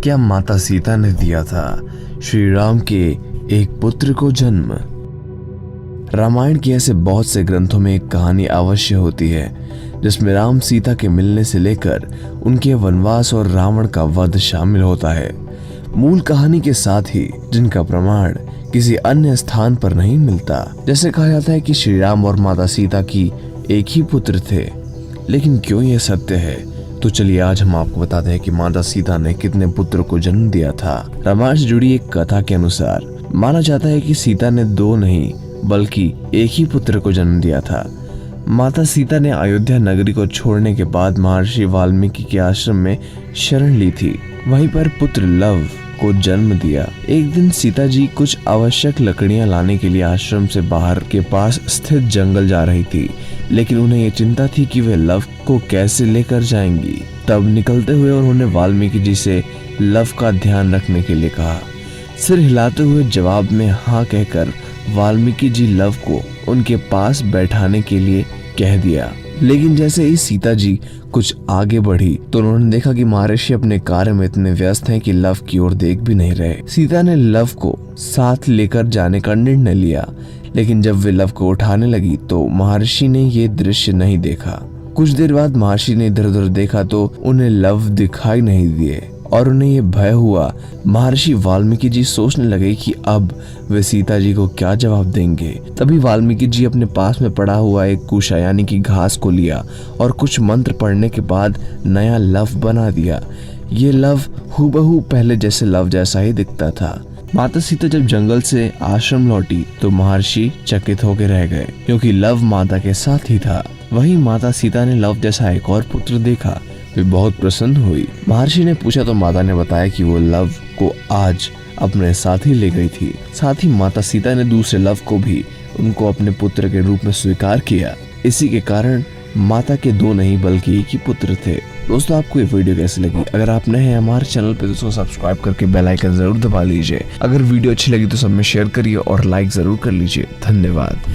क्या माता सीता ने दिया था श्री राम के एक पुत्र को जन्म। रामायण के ऐसे बहुत से ग्रंथों में एक कहानी अवश्य होती है जिसमें राम सीता के मिलने से लेकर उनके वनवास और रावण का वध शामिल होता है। मूल कहानी के साथ ही जिनका प्रमाण किसी अन्य स्थान पर नहीं मिलता। जैसे कहा जाता है कि श्री राम और माता सीता की एक ही पुत्र थे, लेकिन क्यों यह सत्य है? तो चलिए आज हम आपको बताते हैं कि माता सीता ने कितने पुत्रों को जन्म दिया था। रामायण से जुड़ी एक कथा के अनुसार माना जाता है कि सीता ने 2 नहीं बल्कि एक ही पुत्र को जन्म दिया था। माता सीता ने अयोध्या नगरी को छोड़ने के बाद महर्षि वाल्मीकि के आश्रम में शरण ली थी। वहीं पर पुत्र लव को जन्म दिया। एक दिन सीता जी कुछ आवश्यक लकड़ियां लाने के लिए आश्रम से बाहर के पास स्थित जंगल जा रही थी, लेकिन उन्हें ये चिंता थी कि वे लव को कैसे लेकर जाएंगी। तब निकलते हुए उन्होंने वाल्मीकि जी से लव का ध्यान रखने के लिए कहा। सिर हिलाते हुए जवाब में हाँ कहकर वाल्मीकि जी लव को उनके पास बैठाने के लिए कह दिया। लेकिन जैसे ही सीता जी कुछ आगे बढ़ी तो उन्होंने देखा कि महर्षि अपने कार्य में इतने व्यस्त हैं कि लव की ओर देख भी नहीं रहे। सीता ने लव को साथ लेकर जाने का निर्णय लिया, लेकिन जब वे लव को उठाने लगी तो महर्षि ने ये दृश्य नहीं देखा। कुछ देर बाद महर्षि ने इधर उधर देखा तो उन्हें लव दिखाई नहीं दिए और उन्हें ये भय हुआ। महर्षि वाल्मीकि जी सोचने लगे कि अब वे सीता जी को क्या जवाब देंगे। तभी वाल्मीकि जी अपने पास में पड़ा हुआ एक कुशा यानी कि घास को लिया और कुछ मंत्र पढ़ने के बाद नया लव बना दिया। ये लव हूबहू पहले जैसे लव जैसा ही दिखता था। माता सीता जब जंगल से आश्रम लौटी तो महर्षि चकित होकर रह गए, क्योंकि लव माता के साथ ही था। वहीं माता सीता ने लव जैसा एक और पुत्र देखा। वे बहुत प्रसन्न हुई। महर्षि ने पूछा तो माता ने बताया कि वो लव को आज अपने साथ ही ले गई थी। साथ ही माता सीता ने दूसरे लव को भी उनको अपने पुत्र के रूप में स्वीकार किया। इसी के कारण माता के 2 नहीं बल्कि एक ही पुत्र थे। दोस्तों, आपको ये वीडियो कैसी लगी? अगर आप नए हैं हमारे चैनल पे तो उसको सब्सक्राइब करके बेल आइकन जरूर दबा लीजिए। अगर वीडियो अच्छी लगी तो सब में शेयर करिए और लाइक जरूर कर लीजिए। धन्यवाद।